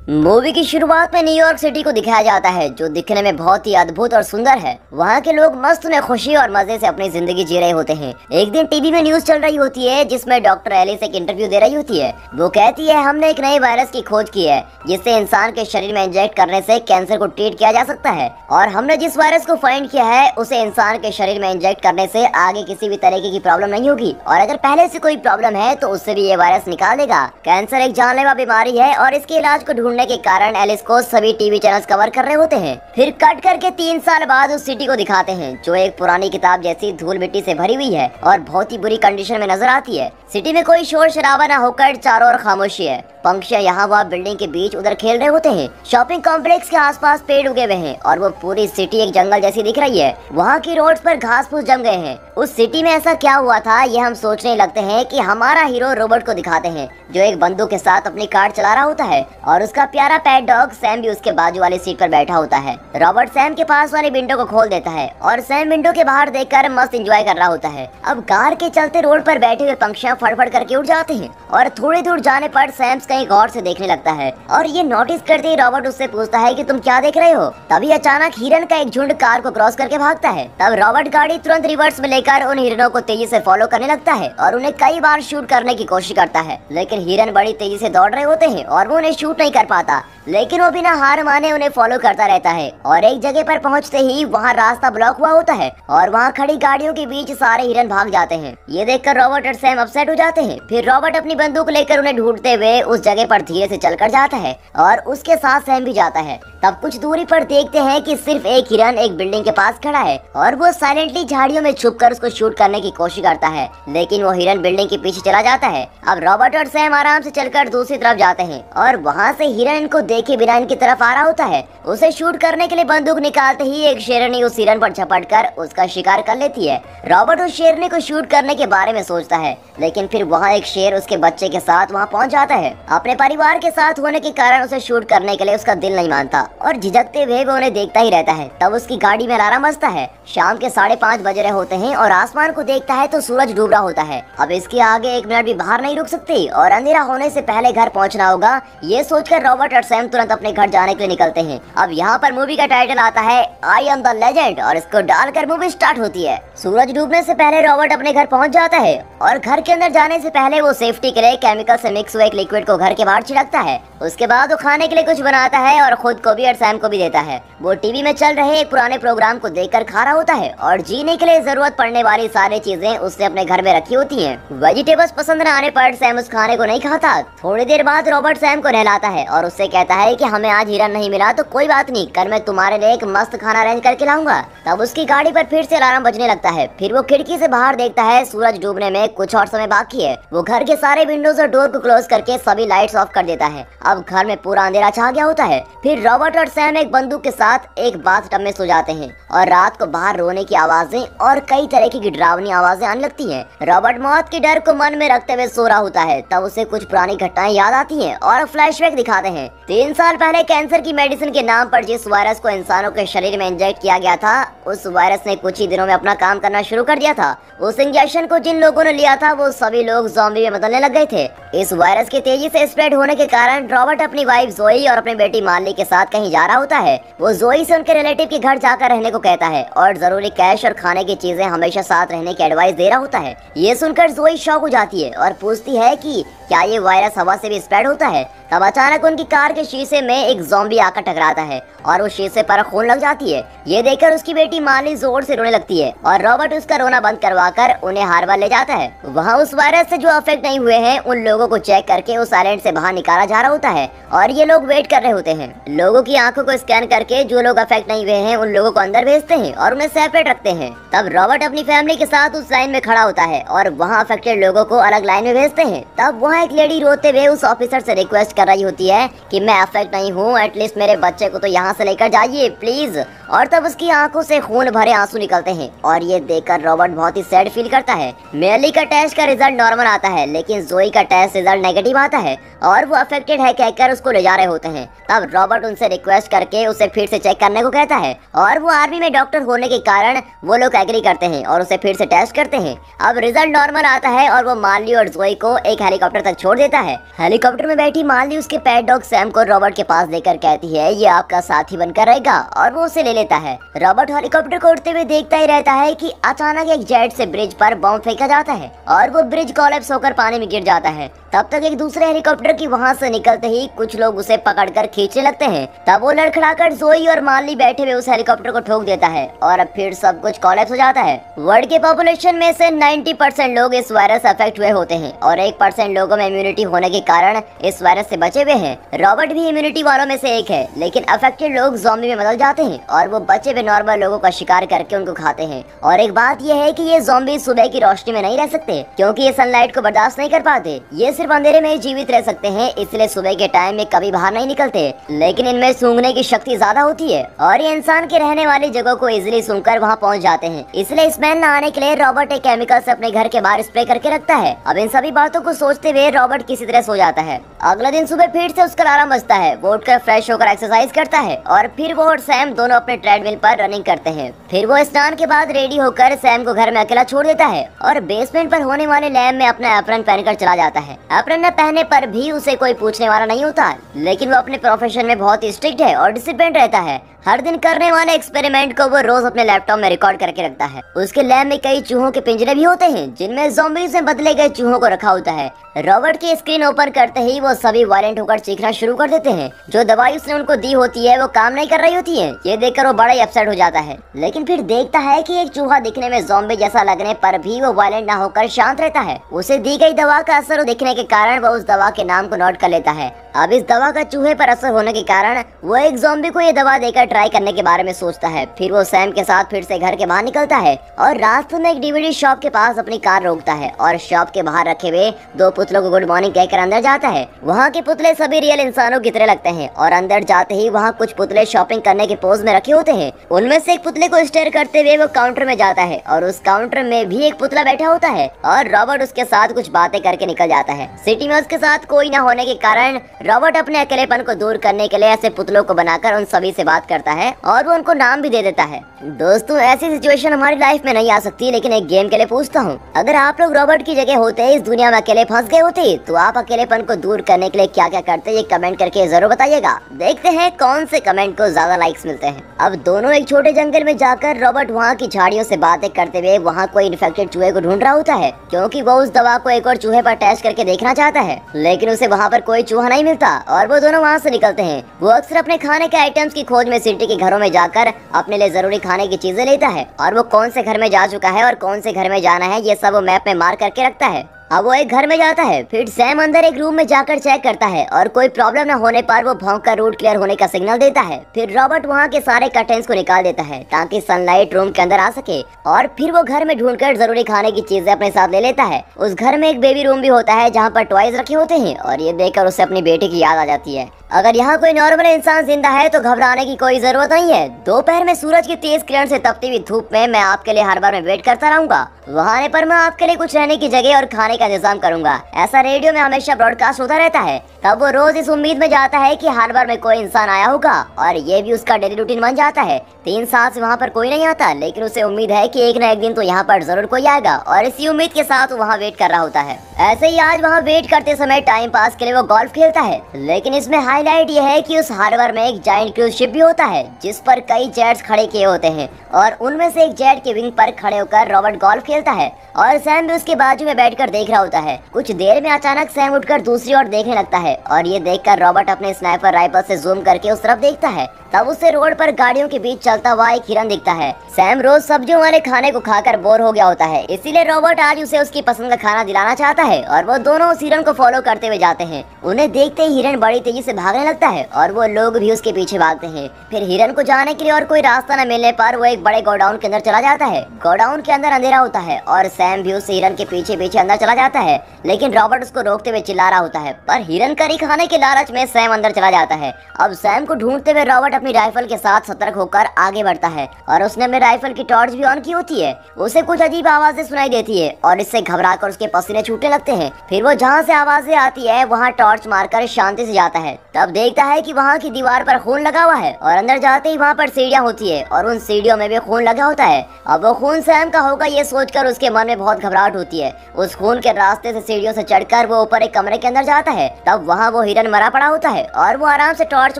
Movie की शुरुआत में न्यूयॉर्क सिटी को दिखाया जाता है, जो दिखने में बहुत ही अद्भुत और सुंदर है। वहाँ के लोग मस्त में खुशी और मजे से अपनी जिंदगी जी रहे होते हैं। एक दिन टीवी में न्यूज चल रही होती है, जिसमें डॉक्टर एलिस एक इंटरव्यू दे रही होती है। वो कहती है, हमने एक नए वायरस की खोज की है, जिससे इंसान के शरीर में इंजेक्ट करने से कैंसर को ट्रीट किया जा सकता है। और हमने जिस वायरस को फाइंड किया है, उसे इंसान के शरीर में इंजेक्ट करने से आगे किसी भी तरीके की प्रॉब्लम नहीं होगी, और अगर पहले से कोई प्रॉब्लम है तो उससे भी ये वायरस निकाल देगा। कैंसर एक जानलेवा बीमारी है और इसके इलाज को ढूंढने के कारण एलिस को सभी टीवी चैनल्स कवर कर रहे होते हैं। फिर कट करके 3 साल बाद उस सिटी को दिखाते हैं, जो एक पुरानी किताब जैसी धूल मिट्टी से भरी हुई है और बहुत ही बुरी कंडीशन में नजर आती है। सिटी में कोई शोर शराबा न होकर चारों ओर खामोशी है। पंछियां यहाँ वहाँ बिल्डिंग के बीच उधर खेल रहे होते हैं। शॉपिंग कॉम्प्लेक्स के आसपास पेड़ उगे हुए हैं और वो पूरी सिटी एक जंगल जैसी दिख रही है। वहाँ की रोड्स पर घास फूस जम गए हैं। उस सिटी में ऐसा क्या हुआ था, ये हम सोचने लगते हैं कि हमारा हीरो रॉबर्ट को दिखाते हैं, जो एक बंदूक के साथ अपनी कार चला रहा होता है और उसका प्यारा पेट डॉग सैम भी उसके बाजू वाली सीट पर बैठा होता है। रॉबर्ट सैम के पास वाली विंडो को खोल देता है और सैम विंडो के बाहर देखकर मस्त एंजॉय कर रहा होता है। अब कार के चलते रोड पर बैठे हुए पंछियां फड़फड़ करके उड़ जाते हैं और थोड़ी दूर जाने पर सैम कहीं गौर से देखने लगता है और ये नोटिस करते ही रॉबर्ट उससे पूछता है कि तुम क्या देख रहे हो। तभी अचानक हिरन का एक झुंड कार को क्रॉस करके भागता है। तब रॉबर्ट गाड़ी तुरंत रिवर्स में लेकर उन हिरनों को तेजी से फॉलो करने लगता है और उन्हें कई बार शूट करने की कोशिश करता है, लेकिन हिरन बड़ी तेजी से दौड़ रहे होते हैं और वो उन्हें शूट नहीं कर पाता। लेकिन वो बिना हार माने उन्हें फॉलो करता रहता है और एक जगह पर पहुंचते ही वहां रास्ता ब्लॉक हुआ होता है और वहां खड़ी गाड़ियों के बीच सारे हिरन भाग जाते हैं। ये देखकर रॉबर्ट और सैम अपसेट हो जाते हैं। फिर रॉबर्ट अपनी बंदूक लेकर उन्हें ढूंढते हुए उस जगह पर धीरे से चलकर जाता है और उसके साथ सैम भी जाता है। तब कुछ दूरी पर देखते हैं कि सिर्फ एक हिरन एक बिल्डिंग के पास खड़ा है और वो साइलेंटली झाड़ियों में छुपकर उसको शूट करने की कोशिश करता है, लेकिन वो हिरन बिल्डिंग के पीछे चला जाता है। अब रॉबर्ट और सैम आराम से चलकर दूसरी तरफ जाते हैं और वहाँ से हिरन को देखे बिना इनकी तरफ आ रहा होता है। उसे शूट करने के लिए बंदूक निकालते ही एक शेरनी उस हिरन पर झपटकर उसका शिकार कर लेती है। रॉबर्ट उस शेरनी को शूट करने के बारे में सोचता है, लेकिन फिर वहाँ एक शेर उसके बच्चे के साथ वहाँ पहुँच जाता है। अपने परिवार के साथ होने के कारण उसे शूट करने के लिए उसका दिल नहीं मानता और झिझकते हुए वो उन्हें देखता ही रहता है। तब उसकी गाड़ी में अलार्म बजता है। शाम के 5:30 बज रहे होते हैं और आसमान को देखता है तो सूरज डूब रहा होता है। अब इसके आगे 1 मिनट भी बाहर नहीं रुक सकती और अंधेरा होने से पहले घर पहुंचना होगा। ये सोचकर रॉबर्ट और सैम तुरंत अपने घर जाने के लिए निकलते हैं। अब यहाँ पर मूवी का टाइटल आता है आई एम द लेजेंड और इसको डालकर मूवी स्टार्ट होती है। सूरज डूबने से पहले रॉबर्ट अपने घर पहुंच जाता है और घर के अंदर जाने से पहले वो सेफ्टी के लिए केमिकल से मिक्स हुए एक लिक्विड को घर के बाहर छिड़कता है। उसके बाद वो खाने के लिए कुछ बनाता है और खुद को भी और सैम को भी देता है। वो टीवी में चल रहे एक पुराने प्रोग्राम को देखकर खा रहा होता है और जीने के लिए जरूरत पड़ने वाली सारी चीजें उसने अपने घर में रखी होती हैं। वेजिटेबल्स पसंद न आने पर सैम उस खाने को नहीं खाता। थोड़ी देर बाद रॉबर्ट सैम को नहलाता है और उससे कहता है कि हमें आज हिरन नहीं मिला तो कोई बात नहीं, कल मैं तुम्हारे लिए एक मस्त खाना अरेंज करके लाऊंगा। तब उसकी गाड़ी पर फिर से अलार्म बजने लगता है। फिर वो खिड़की से बाहर देखता है, सूरज डूबने में कुछ और समय बाकी है। वो घर के सारे विंडोज और डोर को क्लोज करके सभी लाइट्स ऑफ कर देता है। अब घर में पूरा अंधेरा छा गया होता है। फिर रॉबर्ट और सैम एक बंदूक के साथ एक बाथटब में सो जाते हैं और रात को बाहर रोने की आवाजें और कई तरह की डरावनी आवाजें आने लगती हैं। रॉबर्ट मौत के डर को मन में रखते हुए सो रहा होता है। तब उसे कुछ पुरानी घटनाएं याद आती हैं और फ्लैशबैक दिखाते हैं। 3 साल पहले कैंसर की मेडिसिन के नाम पर जिस वायरस को इंसानों के शरीर में इंजेक्ट किया गया था, उस वायरस ने कुछ ही दिनों में अपना काम करना शुरू कर दिया था। उस इंजेक्शन को जिन लोगों ने लिया था वो सभी लोग ज़ॉम्बी में बदलने लग गए थे। इस वायरस के तेजी से स्प्रेड होने के कारण रॉबर्ट अपनी वाइफ जोई और अपनी बेटी मार्ली के साथ कहीं जा रहा होता है। वो जोई से उनके रिलेटिव के घर जाकर रहने को कहता है और जरूरी कैश और खाने की चीजें हमेशा साथ रहने की एडवाइस दे रहा होता है। ये सुनकर जोई शॉक हो जाती है और पूछती है कि क्या ये वायरस हवा से भी स्प्रेड होता है। तब अचानक उनकी कार के शीशे में एक ज़ॉम्बी आकर टकराता है और वो शीशे पर खून लग जाती है। ये देखकर उसकी बेटी मार्ली जोर से रोने लगती है और रॉबर्ट उसका रोना बंद करवाकर उन्हें हार्बर ले जाता है। वहाँ उस वायरस से जो अफेक्ट नहीं हुए हैं उन लोगों को चेक करके उस आइलैंड से बाहर निकाला जा रहा होता है और ये लोग वेट कर रहे होते हैं। लोगों की आंखों को स्कैन करके जो लोग अफेक्ट नहीं हुए हैं उन लोगों को अंदर भेजते हैं और उन्हें सेपरेट रखते हैं। तब रॉबर्ट अपनी फैमिली के साथ उस लाइन में खड़ा होता है और वहाँ अफेक्टेड लोगों को अलग लाइन में भेजते हैं। तब वहाँ एक लेडी रोते हुए उस ऑफिसर से रिक्वेस्ट कर रही होती है कि मैं अफेक्ट नहीं हूँ, एटलीस्ट मेरे बच्चे को तो यहाँ से लेकर जाइए प्लीज। और तब उसकी आंखों से खून भरे आंसू निकलते हैं और ये देखकर रॉबर्ट बहुत ही सैड फील करता है। मेली का टेस्ट का रिजल्ट नॉर्मल आता है, लेकिन जोई का टेस्ट रिजल्ट नेगेटिव आता है और वो अफेक्टेड है कहकर उसको ले जा रहे होते हैं। तब रॉबर्ट उनसे रिक्वेस्ट करके उसे फिर से चेक करने को कहता है और वो आर्मी में डॉक्टर होने के कारण वो लोग एग्री करते हैं और उसे फिर से टेस्ट करते हैं। अब रिजल्ट नॉर्मल आता है और वो मार्ली और जोई को एक हेलीकॉप्टर तक छोड़ देता है। हेलीकॉप्टर में बैठी मार्ली मार्ली उसके पेट डॉग सैम को रॉबर्ट के पास देकर कहती है ये आपका साथी बनकर रहेगा, और वो उसे ले लेता है। रॉबर्ट हेलीकॉप्टर को उड़ते हुए देखता ही रहता है कि अचानक एक जेट से ब्रिज पर बम फेंका जाता है और वो ब्रिज कोलैप्स होकर पानी में गिर जाता है। तब तक एक दूसरे हेलीकॉप्टर की वहाँ से निकलते ही कुछ लोग उसे पकड़कर खींचने लगते हैं। तब वो लड़खड़ाकर जोई और मार्ली बैठे हुए उस हेलीकॉप्टर को ठोक देता है और अब फिर सब कुछ कोलैप्स हो जाता है। वर्ल्ड के पॉपुलेशन में से 90% लोग इस वायरस अफेक्ट हुए होते हैं और 1% लोगों में इम्यूनिटी होने के कारण इस वायरस से बचे हुए हैं। रॉबर्ट भी इम्यूनिटी वालों में से एक है, लेकिन अफेक्टेड लोग ज़ॉम्बी में बदल जाते हैं और वो बचे हुए नॉर्मल लोगों का शिकार करके उनको खाते हैं। और एक बात यह है कि ये ज़ॉम्बी सुबह की रोशनी में नहीं रह सकते क्योंकि ये सनलाइट को बर्दाश्त नहीं कर पाते। ये सिर्फ अंधेरे में जीवित रह सकते हैं, इसलिए सुबह के टाइम में कभी बाहर नहीं निकलते। लेकिन इनमें सूंघने की शक्ति ज्यादा होती है और ये इंसान के रहने वाली जगह को इजिली सूंघकर वहाँ पहुँच जाते हैं। इसलिए स्मेल न आने के लिए रॉबर्ट एक केमिकल से अपने घर के बाहर स्प्रे करके रखता है। अब इन सभी बातों को सोचते हुए रॉबर्ट किसी तरह सो जाता है। अगले दिन सुबह फिर से उसका अलार्म बजता है। वो उठकर फ्रेश होकर एक्सरसाइज करता है और फिर वो और सैम दोनों अपने ट्रेडमिल पर रनिंग करते हैं। फिर वो स्नान के बाद रेडी होकर सैम को घर में अकेला छोड़ देता है और बेसमेंट पर होने वाले लैब में अपना एप्रन पहनकर चला जाता है। एप्रन न पहनने पर भी उसे कोई पूछने वाला नहीं होता, लेकिन वो अपने प्रोफेशन में बहुत ही स्ट्रिक्ट है और डिसिप्लिन रहता है। हर दिन करने वाले एक्सपेरिमेंट को वो रोज अपने लैपटॉप में रिकॉर्ड करके रखता है। उसके लैब में कई चूहों के पिंजरे भी होते हैं जिनमें ज़ॉम्बी से बदले गए चूहों को रखा होता है। रॉबर्ट की स्क्रीन ओपन करते ही वो सभी वायलेंट होकर चीखना शुरू कर देते हैं। जो दवाई उसने उनको दी होती है वो काम नहीं कर रही होती है। ये देखकर वो बड़ा ही अपसेट हो जाता है, लेकिन फिर देखता है कि एक चूहा दिखने में ज़ॉम्बी जैसा लगने पर भी वो वायलेंट ना होकर शांत रहता है। उसे दी गई दवा का असर दिखने के कारण वो उस दवा के नाम को नोट कर लेता है। अब इस दवा का चूहे पर असर होने के कारण वो एक ज़ॉम्बी को ये दवा देकर ट्राई करने के बारे में सोचता है। फिर वो सैम के साथ फिर से घर के बाहर निकलता है और रास्ते में एक डीवीडी शॉप के पास अपनी कार रोकता है और शॉप के बाहर रखे हुए 2 पुतलों को गुड मॉर्निंग कहकर अंदर जाता है। वहाँ के पुतले सभी रियल इंसानों की तरह लगते हैं और अंदर जाते ही वहाँ कुछ पुतले शॉपिंग करने के पोज में रखे होते हैं। उनमें से एक पुतले को स्टेयर करते हुए वो काउंटर में जाता है और उस काउंटर में भी एक पुतला बैठा होता है और रॉबर्ट उसके साथ कुछ बातें करके निकल जाता है। सिटी में उसके साथ कोई न होने के कारण रॉबर्ट अपने अकेलेपन को दूर करने के लिए ऐसे पुतलों को बनाकर उन सभी से बात करता है और वो उनको नाम भी दे देता है। दोस्तों, ऐसी सिचुएशन हमारी लाइफ में नहीं आ सकती, लेकिन एक गेम के लिए पूछता हूँ, अगर आप लोग रॉबर्ट की जगह होते, इस दुनिया में अकेले फंस गए होते, तो आप अकेलेपन को दूर करने के लिए क्या क्या करते, ये कमेंट करके जरूर बताइएगा। देखते हैं कौन से कमेंट को ज्यादा लाइक्स मिलते हैं। अब दोनों एक छोटे जंगल में जाकर रॉबर्ट वहाँ की झाड़ियों से बातें करते हुए वहाँ कोई इन्फेक्टेड चूहे को ढूंढ रहा होता है, क्योंकि वो उस दवा को एक और चूहे पर टेस्ट करके देखना चाहता है। लेकिन उसे वहाँ पर कोई चूहा नहीं मिलता और वो दोनों वहाँ से निकलते हैं। वो अक्सर अपने खाने के आइटम्स की खोज में सिटी के घरों में जाकर अपने लिए जरूरी खाने की चीजें लेता है और वो कौन से घर में जा चुका है और कौन से घर में जाना है ये सब वो मैप में मार्क करके रखता है। अब वो एक घर में जाता है। फिर सैम अंदर एक रूम में जाकर चेक करता है और कोई प्रॉब्लम न होने पर वो भौंककर रूट क्लियर होने का सिग्नल देता है। फिर रॉबर्ट वहाँ के सारे कर्टेन्स को निकाल देता है ताकि सनलाइट रूम के अंदर आ सके और फिर वो घर में ढूंढकर जरूरी खाने की चीजें अपने साथ ले लेता है। उस घर में एक बेबी रूम भी होता है जहाँ पर टॉयज रखे होते हैं और ये देखकर उसे अपनी बेटी की याद आ जाती है। अगर यहाँ कोई नॉर्मल इंसान जिंदा है तो घबराने की कोई जरूरत नहीं है। दोपहर में सूरज की तेज किरण से तपती हुई धूप में मैं आपके लिए हर बार में वेट करता रहूंगा। वहाँ आने पर मैं आपके लिए कुछ रहने की जगह और खाने का इंतजाम करूंगा। ऐसा रेडियो में हमेशा ब्रॉडकास्ट होता रहता है। तब वो रोज इस उम्मीद में जाता है कि हर बार में कोई इंसान आया होगा और ये भी उसका डेली रूटीन बन जाता है। 3 साल से वहाँ पर कोई नहीं आता, लेकिन उसे उम्मीद है कि एक न एक दिन तो यहाँ पर जरूर कोई आएगा और इसी उम्मीद के साथ वो वहाँ वेट कर रहा होता है। ऐसे ही आज वहाँ वेट करते समय टाइम पास के लिए वो गोल्फ खेलता है, लेकिन इसमें हाईलाइट ये है कि उस हार्बर में एक जायंट क्रूज शिप भी होता है जिस पर कई जेट्स खड़े किए होते हैं और उनमें से एक जेट के विंग पर खड़े होकर रॉबर्ट गोल्फ खेलता है और सैम भी उसके बाजू में बैठकर देख रहा होता है। कुछ देर में अचानक सैम उठकर दूसरी ओर देखने लगता है और ये देखकर रॉबर्ट अपने स्नाइपर राइफल से जूम करके उस तरफ देखता है। तब उसे रोड पर गाड़ियों के बीच चलता हुआ एक हिरन दिखता है। सैम रोज सब्जियों वाले खाने को खाकर बोर हो गया होता है, इसीलिए रॉबर्ट आज उसे उसकी पसंद का खाना दिलाना चाहता है और वो दोनों उस हिरन को फॉलो करते हुए जाते हैं। उन्हें देखते ही हिरन बड़ी तेजी से भागने लगता है और वो लोग भी उसके पीछे भागते हैं। फिर हिरन को जाने के लिए और कोई रास्ता न मिलने पर वो एक बड़े गोडाउन के अंदर चला जाता है। गोडाउन के अंदर अंधेरा होता है और सैम भी उस हिरन के पीछे पीछे अंदर चला जाता है, लेकिन रॉबर्ट उसको रोकते हुए चिल्ला रहा होता है। पर हिरन करी खाने के लालच में सैम अंदर चला जाता है। अब सैम को ढूंढते हुए रॉबर्ट अपनी राइफल के साथ सतर्क होकर आगे बढ़ता है और उसने अपने राइफल की टॉर्च भी ऑन की होती है। उसे कुछ अजीब आवाजें सुनाई देती है और इससे घबराकर उसके पसीने छूटने लगते हैं। फिर वो जहाँ से आवाजें आती है वहाँ टॉर्च मारकर शांति से जाता है। तब देखता है कि वहाँ की दीवार पर खून लगा हुआ है और अंदर जाते ही वहाँ पर सीढ़ियाँ होती है और उन सीढ़ियों में भी खून लगा होता है। अब वो खून सैम का होगा ये सोचकर उसके मन में बहुत घबराहट होती है। उस खून के रास्ते से सीढ़ियों से चढ़कर वो ऊपर एक कमरे के अंदर जाता है। तब वहाँ वो हिरन मरा पड़ा होता है और वो आराम से टॉर्च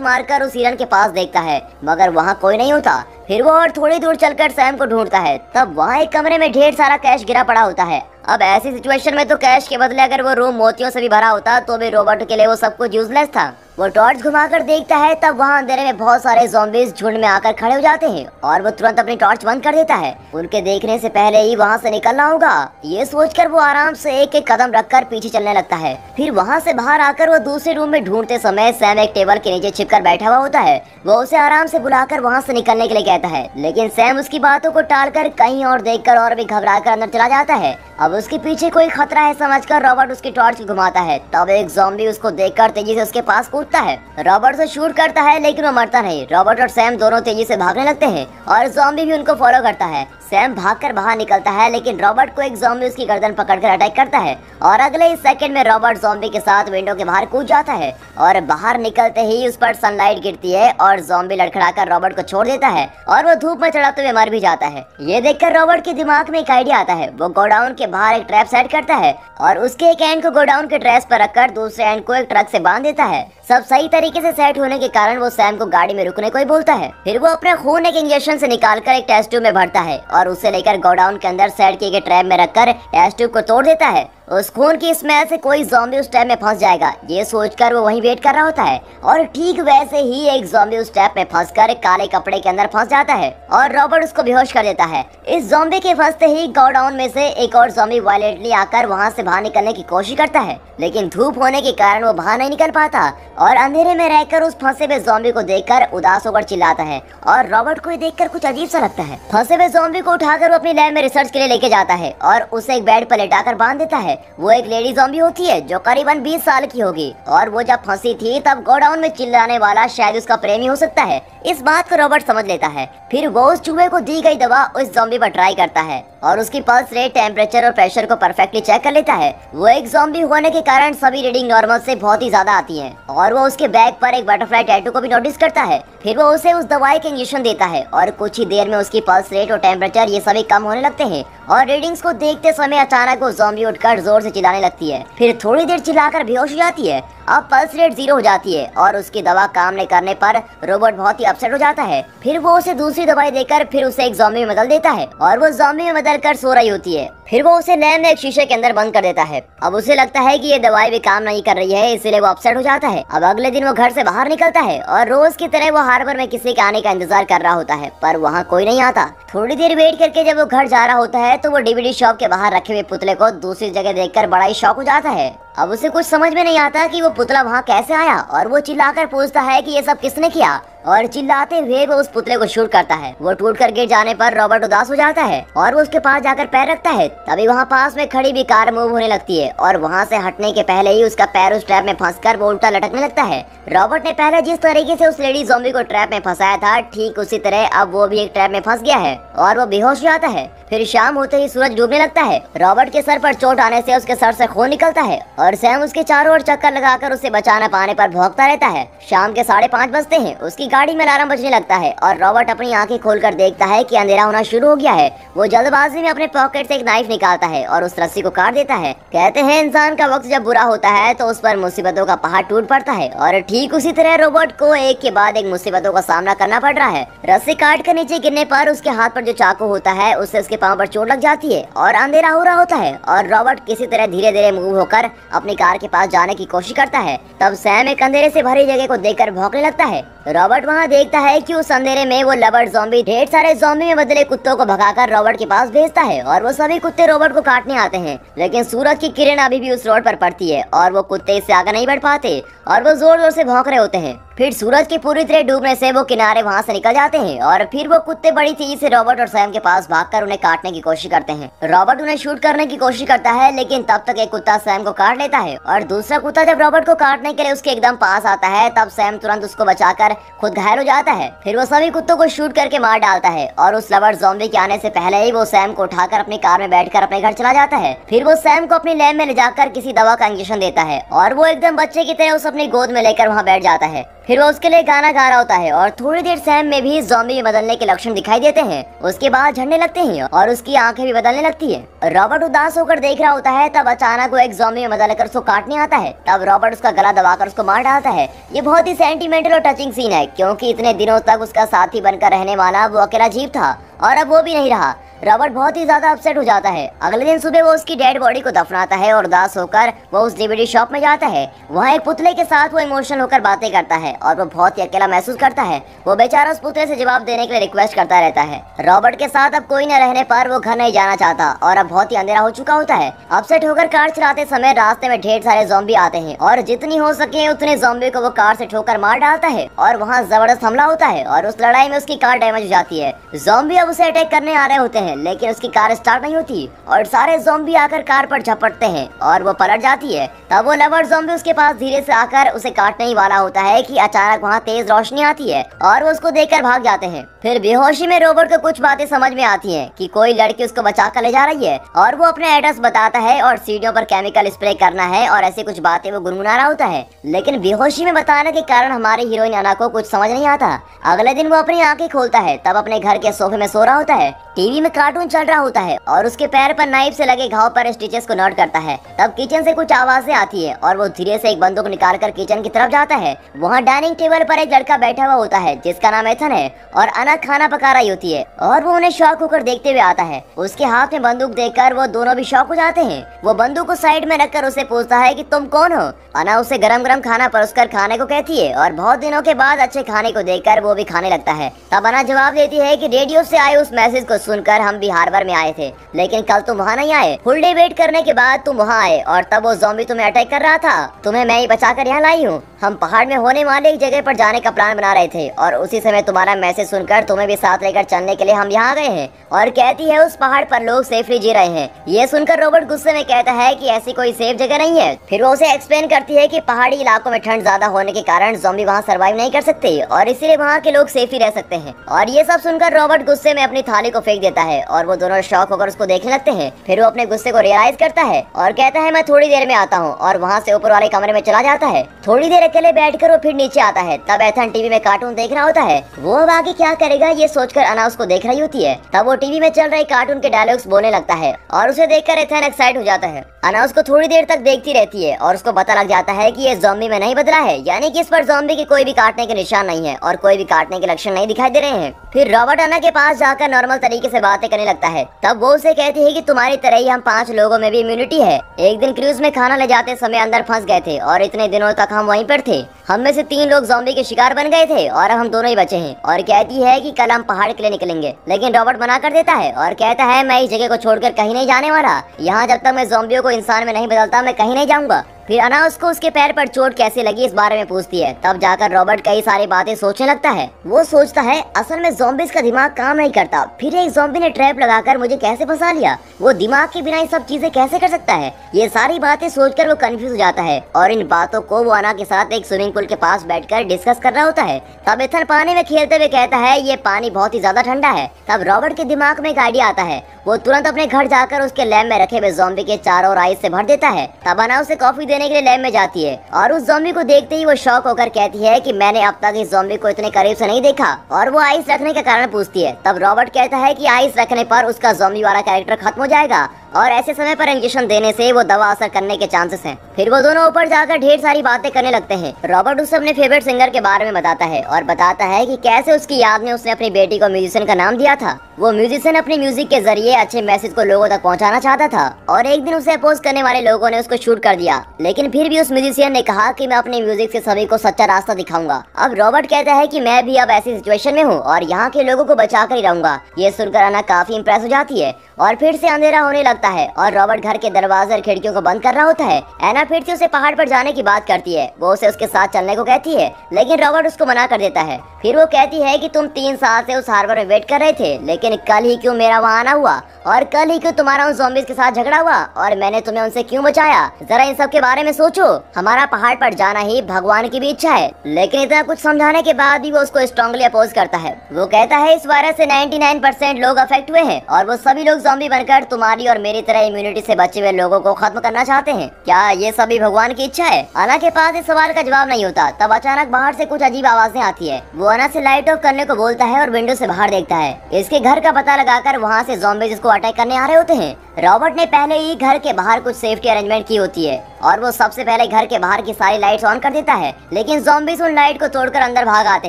मारकर उस हिरन के पास देखता है, मगर वहाँ कोई नहीं होता। फिर वो और थोड़ी दूर चलकर सैम को ढूंढता है। तब वहाँ एक कमरे में ढेर सारा कैश गिरा पड़ा होता है। अब ऐसी सिचुएशन में तो कैश के बदले अगर वो रूम मोतियों से भी भरा होता तो भी रॉबर्ट के लिए वो सब कुछ यूजलेस था। वो टॉर्च घुमाकर देखता है, तब वहाँ अंधेरे में बहुत सारे ज़ॉम्बीज झुंड में आकर खड़े हो जाते हैं और वो तुरंत अपनी टॉर्च बंद कर देता है। उनके देखने से पहले ही वहाँ से निकलना होगा, ये सोचकर वो आराम से एक एक कदम रखकर पीछे चलने लगता है। फिर वहाँ से बाहर आकर वो दूसरे रूम में ढूंढते समय सैम एक टेबल के नीचे छिपकर बैठा हुआ होता है। वो उसे आराम से बुलाकर वहाँ से निकलने के लिए कहता है, लेकिन सैम उसकी बातों को टालकर कहीं और देखकर और भी घबराकर अंदर चला जाता है। अब उसके पीछे कोई खतरा है समझकर रॉबर्ट उसकी टॉर्च घुमाता है। तब एक ज़ॉम्बी उसको देखकर तेजी से उसके पास कूदता है। रॉबर्ट से शूट करता है लेकिन वो मरता नहीं। रॉबर्ट और सैम दोनों तेजी से भागने लगते हैं और ज़ॉम्बी भी उनको फॉलो करता है। सैम भागकर बाहर निकलता है लेकिन रॉबर्ट को एक ज़ॉम्बी उसकी गर्दन पकड़कर अटैक करता है और अगले ही सेकंड में रॉबर्ट ज़ॉम्बी के साथ विंडो के बाहर कूद जाता है और बाहर निकलते ही उस पर सनलाइट गिरती है और ज़ॉम्बी लड़खड़ाकर रॉबर्ट को छोड़ देता है और वो धूप में तड़पते हुए मर भी जाता है। ये देखकर रॉबर्ट के दिमाग में एक आइडिया आता है। वो गोडाउन के बाहर एक ट्रैप सेट करता है और उसके एक एंड को गोडाउन के ट्रेस पर रखकर दूसरे एंड को एक ट्रक से बांध देता है। सब सही तरीके से सेट होने के कारण वो सैम को गाड़ी में रुकने को ही बोलता है। फिर वो अपना खून एक इंजेक्शन से निकालकर एक टेस्ट ट्यूब में भरता है और उसे लेकर गोडाउन के अंदर सेट किए गए ट्रैप में रखकर टेस्ट ट्यूब को तोड़ देता है। उस खून की स्मेल से कोई ज़ॉम्बी उस ट्रैप में फंस जाएगा, ये सोचकर वो वहीं वेट कर रहा होता है और ठीक वैसे ही एक ज़ॉम्बी उस ट्रैप में फंसकर काले कपड़े के अंदर फंस जाता है और रॉबर्ट उसको बेहोश कर देता है। इस ज़ॉम्बी के फंसते ही गोडाउन में से एक और ज़ॉम्बी वायलेंटली आकर वहां से बाहर निकलने की कोशिश करता है, लेकिन धूप होने के कारण वो बाहर नहीं निकल पाता और अंधेरे में रहकर उस फंसे हुए ज़ॉम्बी को देखकर उदास होकर चिल्लाता है और रॉबर्ट को देखकर कुछ अजीब सा लगता है। फंसे हुए ज़ॉम्बी को उठाकर वो अपनी लैब में रिसर्च के लिए लेके जाता है और उसे एक बेड पर लेटाकर बांध देता है। वो एक लेडी ज़ॉम्बी होती है जो करीबन 20 साल की होगी और वो जब फंसी थी तब गोडाउन में चिल्लाने वाला शायद उसका प्रेमी हो सकता है। इस बात को रॉबर्ट समझ लेता है। फिर वो उस चूहे को दी गई दवा उस ज़ॉम्बी पर ट्राई करता है और उसकी पल्स रेट, टेम्परेचर और प्रेशर को परफेक्टली चेक कर लेता है। वो एक ज़ॉम्बी होने के कारण सभी रीडिंग नॉर्मल से बहुत ही ज्यादा आती हैं और वो उसके बैग पर एक बटरफ्लाई टैटू को भी नोटिस करता है। फिर वो उसे उस दवाई के इंजेक्शन देता है और कुछ ही देर में उसकी पल्स रेट और टेम्परेचर ये सभी कम होने लगते हैं और रीडिंग्स को देखते समय अचानक वो ज़ॉम्बी उठकर जोर से चिल्लाने लगती है। फिर थोड़ी देर चिल्लाकर बेहोश हो जाती है। अब पल्स रेट 0 हो जाती है और उसकी दवा काम नहीं करने पर रॉबर्ट बहुत ही अपसेट हो जाता है। फिर वो उसे दूसरी दवाई देकर फिर उसे एक ज़ॉम्बी में बदल देता है और वो ज़ॉम्बी में बदलकर सो रही होती है। फिर वो उसे लैब में एक शीशे के अंदर बंद कर देता है। अब उसे लगता है कि ये दवाई भी काम नहीं कर रही है, इसीलिए वो अपसेट हो जाता है। अब अगले दिन वो घर से बाहर निकलता है और रोज की तरह वो हार्बर में किसी के आने का इंतजार कर रहा होता है, पर वहाँ कोई नहीं आता। थोड़ी देर वेट करके जब वो घर जा रहा होता है तो वो डीवीडी शॉप के बाहर रखे हुए पुतले को दूसरी जगह देखकर बड़ा ही शॉक हो जाता है। अब उसे कुछ समझ में नहीं आता कि वो पुतला वहाँ कैसे आया और वो चिल्लाकर पूछता है कि ये सब किसने किया और चिल्लाते हुए वो उस पुतले को शूट करता है। वो टूटकर गिर जाने पर रॉबर्ट उदास हो जाता है और वो उसके पास जाकर पैर रखता है। तभी वहाँ पास में खड़ी भी कार मूव होने लगती है और वहाँ से हटने के पहले ही उसका पैर उस ट्रैप में फंसकर वो उल्टा लटकने लगता है। रॉबर्ट ने पहले जिस तरीके से उस लेडी ज़ॉम्बी को ट्रैप में फंसाया था, ठीक उसी तरह अब वो भी एक ट्रैप में फंस गया है और वो बेहोश हो जाता है। फिर शाम होते ही सूरज डूबने लगता है। रॉबर्ट के सर पर चोट आने से उसके सर से खून निकलता है और सैम उसके चारों ओर चक्कर लगाकर उसे बचा न पाने पर भौंकता रहता है। शाम के 5:30 बजते हैं। उसकी गाड़ी में अलार्म बजने लगता है और रॉबर्ट अपनी आंखें खोलकर देखता है कि अंधेरा होना शुरू हो गया है। वो जल्दबाजी में अपने पॉकेट से एक नाइफ निकालता है और उस रस्सी को काट देता है। कहते हैं इंसान का वक्त जब बुरा होता है तो उस पर मुसीबतों का पहाड़ टूट पड़ता है और ठीक उसी तरह रॉबर्ट को एक के बाद एक मुसीबतों का सामना करना पड़ रहा है। रस्सी काट कर नीचे गिरने पर उसके हाथ पर जो चाकू होता है उससे उसके पांव पर चोट लग जाती है और अंधेरा हो रहा होता है और रॉबर्ट किसी तरह धीरे धीरे मूव होकर अपनी कार के पास जाने की कोशिश करता है। तब सैम एक अंधेरे से भरी जगह को देखकर भौंकने लगता है। रॉबर्ट वहाँ देखता है कि उस अंधेरे में वो लबड़ ज़ॉम्बी ढेर सारे ज़ॉम्बी में बदले कुत्तों को भगाकर रॉबर्ट के पास भेजता है और वो सभी कुत्ते रॉबर्ट को काटने आते हैं, लेकिन सूरज की किरण अभी भी उस रोड पर पड़ती है और वो कुत्ते इससे आगे नहीं बढ़ पाते और वो जोर जोर से भौंक रहे होते हैं। फिर सूरज की पूरी तरह डूबने से वो किनारे वहाँ से निकल जाते हैं और फिर वो कुत्ते बड़ी तेजी से रॉबर्ट और सैम के पास भागकर उन्हें काटने की कोशिश करते हैं। रॉबर्ट उन्हें शूट करने की कोशिश करता है, लेकिन तब तक एक कुत्ता सैम को काट लेता है और दूसरा कुत्ता जब रॉबर्ट को काटने के लिए उसके एकदम पास आता है तब सैम तुरंत उसको बचाकर खुद घायल हो जाता है। फिर वो सभी कुत्तों को शूट करके मार डालता है और उस लवर ज़ॉम्बी के आने से पहले ही वो सैम को उठाकर अपनी कार में बैठकर अपने घर चला जाता है। फिर वो सैम को अपनी लैब में ले जाकर किसी दवा का इंजेक्शन देता है और वो एकदम बच्चे की तरह उसे अपनी गोद में लेकर वहाँ बैठ जाता है। फिर वो उसके लिए गाना गा रहा होता है और थोड़ी देर सैम में भी ज़ॉम्बी में बदलने के लक्षण दिखाई देते हैं। उसके बाद झड़ने लगते हैं और उसकी आंखें भी बदलने लगती है। रॉबर्ट उदास होकर देख रहा होता है, तब अचानक वो एक ज़ॉम्बी में बदलकर उसको काटने आता है। तब रॉबर्ट उसका गला दबाकर उसको मार डालता है। ये बहुत ही सेंटिमेंटल और टचिंग सीन है, क्योंकि इतने दिनों तक उसका साथी बनकर रहने वाला वो अकेला जीव था और अब वो भी नहीं रहा। रॉबर्ट बहुत ही ज्यादा अपसेट हो जाता है। अगले दिन सुबह वो उसकी डेड बॉडी को दफनाता है और उदास होकर वो उस डीवीडी शॉप में जाता है। वहाँ एक पुतले के साथ वो इमोशनल होकर बातें करता है और वो बहुत ही अकेला महसूस करता है। वो बेचारा उस पुतले से जवाब देने के लिए रिक्वेस्ट करता रहता है। रॉबर्ट के साथ अब कोई न रहने पर वो घर नहीं जाना चाहता और अब बहुत ही अंधेरा हो चुका होता है। अपसेट होकर कार चलाते समय रास्ते में ढेर सारे ज़ॉम्बी आते हैं और जितनी हो सके उतने ज़ॉम्बी को वो कार से ठोकर मार डालता है और वहाँ जबरदस्त हमला होता है और उस लड़ाई में उसकी कार डैमेज हो जाती है। ज़ॉम्बी अब उसे अटैक करने आ रहे होते हैं, लेकिन उसकी कार स्टार्ट नहीं होती और सारे ज़ॉम्बी आकर कार पर झपटते हैं और वो पलट जाती है। तब वो लवर ज़ॉम्बी उसके पास धीरे से आकर उसे काटने ही वाला होता है कि अचानक वहाँ तेज रोशनी आती है और वो उसको देखकर भाग जाते हैं। फिर बेहोशी में रॉबर्ट को कुछ बातें समझ में आती हैं कि कोई लड़की उसको बचा कर ले जा रही है और वो अपने एड्रेस बताता है और सीढ़ियों पर केमिकल स्प्रे करना है और ऐसी कुछ बातें वो गुनगुना रहा होता है। लेकिन बेहोशी में बताने के कारण हमारी हीरोइन अना को कुछ समझ नहीं आता। अगले दिन वो अपनी आंखें खोलता है, तब अपने घर के सोफे में सो रहा होता है। टीवी में कार्टून चल रहा होता है और उसके पैर पर नाइफ से लगे घाव पर स्टिचेस को नोट करता है। तब किचन से कुछ आवाजें आती है और वो धीरे से एक बंदूक निकालकर किचन की तरफ जाता है। वहाँ डाइनिंग टेबल पर एक लड़का बैठा हुआ होता है जिसका नाम एथन है और अना खाना पका रही होती है और वो उन्हें शॉक होकर देखते हुए आता है। उसके हाथ में बंदूक देखकर वो दोनों भी शॉक हो जाते हैं। वो बंदूक को साइड में रखकर उसे पूछता है कि तुम कौन हो। अना उसे गरम गरम खाना परोसकर खाने को कहती है और बहुत दिनों के बाद अच्छे खाने को देखकर वो भी खाने लगता है। तब अना जवाब देती है कि रेडियो से आए उस मैसेज को सुनकर हम भी हार्बर में आए थे, लेकिन कल तुम वहाँ नहीं आए। फुल डे वेट करने के बाद तुम वहाँ आए और तब वो ज़ॉम्बी तुम्हें अटैक कर रहा था। तुम्हें मैं ही बचाकर यहाँ लाई हूँ। हम पहाड़ में होने वाले एक जगह पर जाने का प्लान बना रहे थे और उसी समय तुम्हारा मैसेज सुनकर तुम्हें भी साथ लेकर चलने के लिए हम यहाँ गए हैं। और कहती है उस पहाड़ पर लोग सेफली जी रहे हैं। ये सुनकर रॉबर्ट गुस्से में कहता है कि ऐसी कोई सेफ जगह नहीं है। फिर वो उसे एक्सप्लेन करती है कि पहाड़ी इलाकों में ठंड ज्यादा होने के कारण ज़ॉम्बी वहाँ सर्वाइव नहीं कर सकते और इसीलिए वहाँ के लोग सेफली रह सकते हैं। और ये सब सुनकर रॉबर्ट गुस्से में अपनी थाली को फेंक देता है और वो दोनों शॉक होकर उसको देखने लगते हैं। फिर वो अपने गुस्से को रियलाइज करता है और कहता है मैं थोड़ी देर में आता हूँ और वहाँ से ऊपर वाले कमरे में चला जाता है। थोड़ी देर अकेले बैठकर वो फिर नीचे आता है। तब एथन टीवी में कार्टून देख रहा होता है। वो अब आगे क्या करेगा ये सोचकर अना उसको देख रही होती है। तब वो टीवी में चल रहे कार्टून के डायलॉग्स बोलने लगता है और उसे देखकर एथन एक्साइट हो जाता है। अना उसको थोड़ी देर तक देखती रहती है और उसको पता लग जाता है कि ये ज़ॉम्बी में नहीं बदला है, यानी कि इस पर ज़ॉम्बी के कोई भी काटने के निशान नहीं है और कोई भी काटने के लक्षण नहीं दिखाई दे रहे हैं। फिर रॉबर्ट अना के पास जाकर नॉर्मल तरीके से बातें करने लगता है। तब वो उसे कहती है कि तुम्हारी तरह ही हम 5 लोगों में भी इम्यूनिटी है। एक दिन क्रूज में खाना ले जाते समय अंदर फंस गए थे और इतने दिनों तक हम वहीं पर थे। हम में से 3 लोग ज़ॉम्बी के शिकार बन गए थे और अब हम दोनों ही बचे हैं। और कहती है कि कल हम पहाड़ के लिए निकलेंगे, लेकिन रॉबर्ट मना कर देता है और कहता है मैं इस जगह को छोड़कर कहीं नहीं जाने वाला। यहाँ जब तक मैं ज़ॉम्बियों को इंसान में नहीं बदलता मैं कहीं नहीं जाऊंगा। फिर अना उसको उसके पैर पर चोट कैसे लगी इस बारे में पूछती है। तब जाकर रॉबर्ट कई सारी बातें सोचने लगता है। वो सोचता है असल में ज़ॉम्बीज़ का दिमाग काम नहीं करता। फिर एक ज़ॉम्बी ने ट्रैप लगाकर मुझे कैसे फंसा लिया। वो दिमाग के बिना ये सब चीजें कैसे कर सकता है। ये सारी बातें सोचकर वो कंफ्यूज हो जाता है और इन बातों को वो अना के साथ एक स्विमिंग पूल के पास बैठकर डिस्कस कर रहा होता है। तब एथन पानी में खेलते हुए कहता है ये पानी बहुत ही ज्यादा ठंडा है। तब रॉबर्ट के दिमाग में एक आइडिया आता है। वो तुरंत अपने घर जाकर उसके लैब में रखे हुए ज़ॉम्बी के चारों ओर आइस से भर देता है। तब अना उसे कॉफी देने के लिए लैब में जाती है और उस ज़ॉम्बी को देखते ही वो शॉक होकर कहती है कि मैंने अब तक इस ज़ॉम्बी को इतने करीब से नहीं देखा। और वो आइस रखने का कारण पूछती है। तब रॉबर्ट कहता है कि आइस रखने पर उसका ज़ॉम्बी वाला कैरेक्टर खत्म हो जाएगा और ऐसे समय पर इंजेक्शन देने से वो दवा असर करने के चांसेस हैं। फिर वो दोनों ऊपर जाकर ढेर सारी बातें करने लगते हैं। रॉबर्ट उसे अपने फेवरेट सिंगर के बारे में बताता है और बताता है कि कैसे उसकी याद में उसने अपनी बेटी को म्यूजिशियन का नाम दिया था। वो म्यूजिशियन अपनी म्यूजिक के जरिए अच्छे मैसेज को लोगों तक पहुंचाना चाहता था और एक दिन उसे अपोज करने वाले लोगों ने उसको शूट कर दिया। लेकिन फिर भी उस म्यूजिशियन ने कहा कि मैं अपने म्यूजिक से सभी को सच्चा रास्ता दिखाऊंगा। अब रॉबर्ट कहता है कि मैं भी अब ऐसी सिचुएशन में हूँ और यहाँ के लोगों को बचा कर ही रहूंगा। ये सुनकर अना काफी इम्प्रेस हो जाती है और फिर से अंधेरा होने लगता लगता है और रॉबर्ट घर के दरवाजे और खिड़कियों को बंद कर रहा होता है। एना फिर से उसे पहाड़ पर जाने की बात करती है। वो उसे उसके साथ चलने को कहती है, लेकिन रॉबर्ट उसको मना कर देता है। फिर वो कहती है कि तुम 3 साल से उस हार्बर में वेट कर रहे थे, लेकिन कल ही क्यों मेरा वहाँ आना हुआ और कल ही क्यों तुम्हारा उन ज़ॉम्बीज़ के साथ झगड़ा हुआ और मैंने तुम्हें उनसे क्यों बचाया। जरा इन सब के बारे में सोचो। हमारा पहाड़ पर जाना ही भगवान की भी इच्छा है। लेकिन इतना कुछ समझाने के बाद भी वो उसको स्ट्रांगली अपोज करता है। वो कहता है इस वायरस से 99% लोग अफेक्ट हुए हैं और वो सभी लोग ज़ॉम्बी बनकर तुम्हारी और मेरी तरह इम्यूनिटी से बचे हुए लोगों को खत्म करना चाहते हैं। क्या ये सभी भगवान की इच्छा है? अना के पास इस सवाल का जवाब नहीं होता। तब अचानक बाहर से कुछ अजीब आवाजें आती है। वो अना से लाइट ऑफ करने को बोलता है और विंडो से बाहर देखता है। इसके घर का पता लगाकर वहाँ से ज़ॉम्बीज़ इसको अटैक करने आ रहे होते हैं। रॉबर्ट ने पहले ही घर के बाहर कुछ सेफ्टी अरेंजमेंट की होती है और वो सबसे पहले घर के बाहर की सारी लाइट्स ऑन कर देता है, लेकिन ज़ॉम्बीज़ उन लाइट को तोड़कर अंदर भाग आते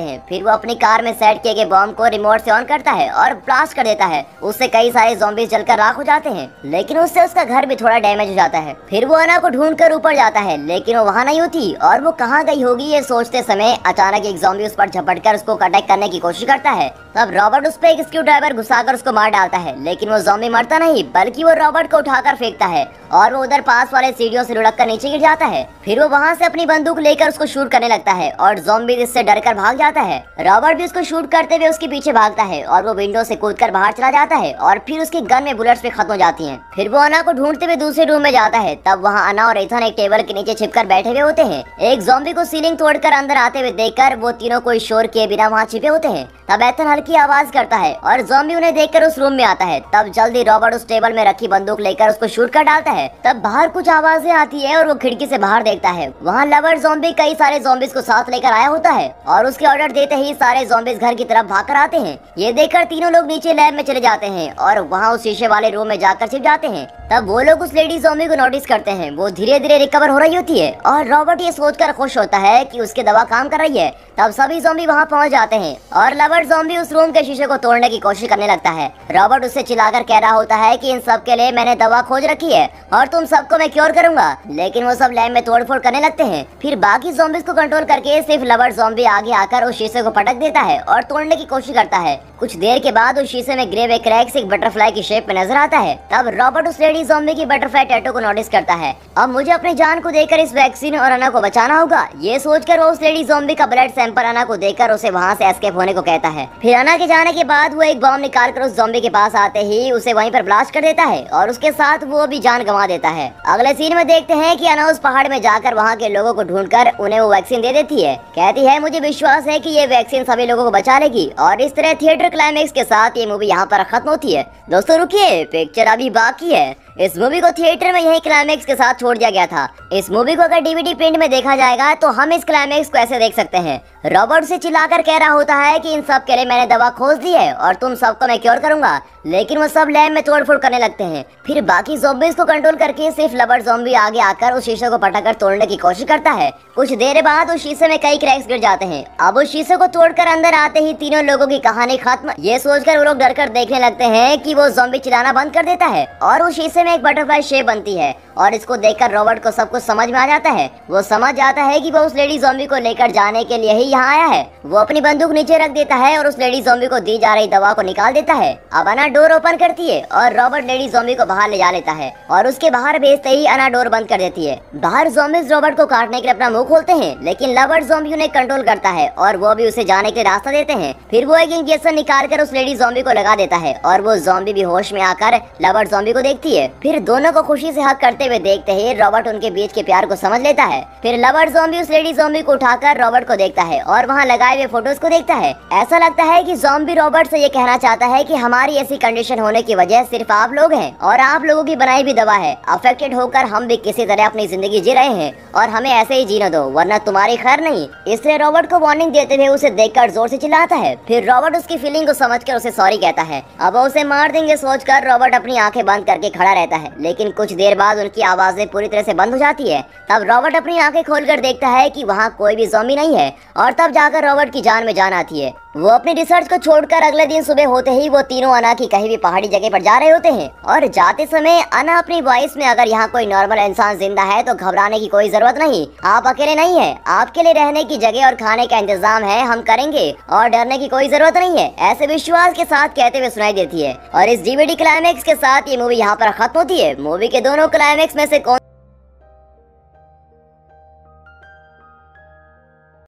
हैं। फिर वो अपनी कार में सेट किए गए बॉम्ब को रिमोट से ऑन करता है और ब्लास्ट कर देता है। उससे कई सारे ज़ॉम्बीज़ जलकर राख हो जाते हैं, लेकिन उससे उसका घर भी थोड़ा डैमेज हो जाता है। फिर वो अना को ढूंढकर ऊपर जाता है, लेकिन वो वहाँ नहीं होती और वो कहाँ गई होगी ये सोचते समय अचानक एक ज़ॉम्बी उस पर झपटकर उसको अटैक करने की कोशिश करता है। तब रॉबर्ट उस पर एक स्क्रू ड्राइवर घुसाकर उसको मार डालता है, लेकिन वो ज़ॉम्बी मरता नहीं बल्कि वो रॉबर्ट को उठाकर फेंकता है और वो उधर पास वाले सीढ़ियों से लुढ़क कर नीचे गिर जाता है। फिर वो वहाँ से अपनी बंदूक लेकर उसको शूट करने लगता है और ज़ॉम्बी इससे डरकर भाग जाता है। रॉबर्ट भी उसको शूट करते हुए उसके पीछे भागता है और वो विंडो से कूदकर बाहर चला जाता है और फिर उसकी गन में बुलेट्स भी खत्म हो जाती हैं। फिर वो अना को ढूंढते हुए दूसरे रूम में जाता है। तब वहाँ अना और एथन एक टेबल के नीचे छिपकर बैठे हुए होते हैं। एक ज़ॉम्बी को सीलिंग तोड़कर अंदर आते हुए देखकर वो तीनों कोई शोर किए बिना वहाँ छिपे होते हैं। तब एथन हल्की आवाज करता है और ज़ॉम्बी उन्हें देखकर उस रूम में आता है। तब जल्दी रॉबर्ट उस टेबल में रखी बंदूक लेकर उसको शूट कर डालता है। तब बाहर कुछ आवाजें आती है और वो खिड़की से बाहर देखता है। वहाँ लवर ज़ॉम्बी कई सारे ज़ॉम्बीज़ को साथ लेकर आया होता है और उसके ऑर्डर देते ही सारे ज़ॉम्बीज़ घर की तरफ भागकर आते हैं। ये देखकर तीनों लोग नीचे लैब में चले जाते हैं और वहाँ उस शीशे वाले रूम में जाकर छिप जाते हैं। तब वो लोग उस लेडी ज़ॉम्बी को नोटिस करते हैं। वो धीरे धीरे रिकवर हो रही होती है और रॉबर्ट ये सोचकर खुश होता है कि उसकी दवा काम कर रही है। तब सभी ज़ॉम्बी वहाँ पहुँच जाते हैं और लवर ज़ॉम्बी उस रूम के शीशे को तोड़ने की कोशिश करने लगता है। रॉबर्ट उससे चिल्लाकर कह रहा होता है कि इन सब के लिए मैंने दवा खोज रखी है और तुम सबको मैं क्योर करूंगा, लेकिन वो सब लैब में तोड़फोड़ करने लगते हैं। फिर बाकी ज़ॉम्बीज़ को कंट्रोल करके सिर्फ लवर ज़ॉम्बी आगे आकर उस शीशे को पटक देता है और तोड़ने की कोशिश करता है। कुछ देर के बाद उस शीशे में ग्रे क्रैक्स एक बटरफ्लाई की शेप में नजर आता है। तब रॉबर्ट उस लेडी ज़ॉम्बी की बटरफ्लाई टैटू को नोटिस करता है। अब मुझे अपनी जान को देकर इस वैक्सीन और अना को बचाना होगा। ये सोचकर वो उस लेडी ज़ॉम्बी का ब्लड सैंपल अना को देकर उसे वहाँ से एस्केप होने को कहता है। फिर अना के जाने के बाद वो एक बॉम्ब निकालकर उस ज़ॉम्बी के पास आते ही उसे वहीं पर ब्लास्ट कर देता है और उसके साथ वो भी जान गंवा देता है। अगले सीन में देखते हैं कि अना उस पहाड़ में जाकर वहाँ के लोगों को ढूंढकर उन्हें वो वैक्सीन दे देती है। कहती है मुझे विश्वास है कि ये वैक्सीन सभी लोगों को बचा लेगी और इस तरह थिएटर क्लाइमेक्स के साथ ये मूवी यहाँ पर खत्म होती है। दोस्तों रुकिए, पिक्चर अभी बाकी है। इस मूवी को थिएटर में यही क्लाइमेक्स के साथ छोड़ दिया गया था। इस मूवी को अगर डीवीडी प्रिंट में देखा जाएगा तो हम इस क्लाइमेक्स को ऐसे देख सकते हैं। रॉबर्ट से चिल्लाकर कह रहा होता है कि इन सब के लिए मैंने दवा खोज दी है और तुम सबको मैं क्योर करूंगा, लेकिन वो सब लैब में तोड़फोड़ करने लगते हैं। फिर बाकी ज़ॉम्बीज़ को कंट्रोल करके सिर्फ लवर ज़ॉम्बी आगे आकर उस शीशे को पटककर तोड़ने की कोशिश करता है। कुछ देर बाद उस शीशे में कई क्रैक्स गिर जाते हैं। अब उस शीशे को तोड़कर अंदर आते ही तीनों लोगों की कहानी खत्म। ये सोचकर वो लोग डरकर देखने लगते हैं कि वो ज़ॉम्बी चिल्लाना बंद कर देता है और उस शीशे में एक बटरफ्लाई शेप बनती है और इसको देखकर रॉबर्ट को सब कुछ समझ में आ जाता है। वो समझ जाता है कि वो उस लेडी ज़ॉम्बी को लेकर जाने के लिए ही यहाँ आया है। वो अपनी बंदूक नीचे रख देता है और उस लेडी ज़ॉम्बी को दी जा रही दवा को निकाल देता है। अब अना डोर ओपन करती है और रॉबर्ट लेडी ज़ॉम्बी को बाहर ले जा लेता है और उसके बाहर भेजते ही अना डोर बंद कर देती है। बाहर ज़ॉम्बीज़ रॉबर्ट को काटने के लिए अपना मुंह खोलते हैं, लेकिन लवर ज़ॉम्बी उन्हें कंट्रोल करता है और वो भी उसे जाने के लिए रास्ता देते हैं। फिर वो एक इंजेक्शन निकाल कर उस लेडी ज़ॉम्बी को लगा देता है और वो ज़ॉम्बी भी होश में आकर लवर ज़ॉम्बी को देखती है। फिर दोनों को खुशी से हक करते हुए देखते ही रॉबर्ट उनके बीच के प्यार को समझ लेता है। फिर लवर ज़ॉम्बी उस लेडी ज़ॉम्बी को उठाकर रॉबर्ट को देखता है और वहाँ लगाए हुए फोटोज को देखता है। ऐसा लगता है कि ज़ॉम्बी रॉबर्ट से ये कहना चाहता है कि हमारी ऐसी कंडीशन होने की वजह सिर्फ आप लोग हैं और आप लोगों की बनाई भी दवा है। अफेक्टेड होकर हम भी किसी तरह अपनी जिंदगी जी रहे हैं और हमें ऐसे ही जीने दो, वरना तुम्हारी खैर नहीं। इसलिए रॉबर्ट को वार्निंग देते हुए उसे देखकर जोर से चिल्लाता है। फिर रॉबर्ट उसकी फीलिंग को समझकर उसे सॉरी कहता है। अब वो उसे मार देंगे सोचकर रॉबर्ट अपनी आंखें बंद करके खड़ा रहता है, लेकिन कुछ देर बाद उनकी आवाजें पूरी तरह से बंद हो जाती है। तब रॉबर्ट अपनी आंखें खोलकर देखता है कि वहाँ कोई भी ज़ॉम्बी नहीं है और और तब जाकर रॉबर्ट की जान में जान आती है। वो अपनी रिसर्च को छोड़कर अगले दिन सुबह होते ही वो तीनों अना की कहीं भी पहाड़ी जगह पर जा रहे होते हैं और जाते समय अना अपनी वॉइस में अगर यहाँ कोई नॉर्मल इंसान जिंदा है तो घबराने की कोई जरूरत नहीं, आप अकेले नहीं है, आपके लिए रहने की जगह और खाने का इंतजाम है, हम करेंगे और डरने की कोई जरूरत नहीं है, ऐसे विश्वास के साथ कहते हुए सुनाई देती है। और इस डीवीडी क्लाइमेक्स के साथ ये मूवी यहाँ पर खत्म होती है। मूवी के दोनों क्लाइमेक्स में से कौन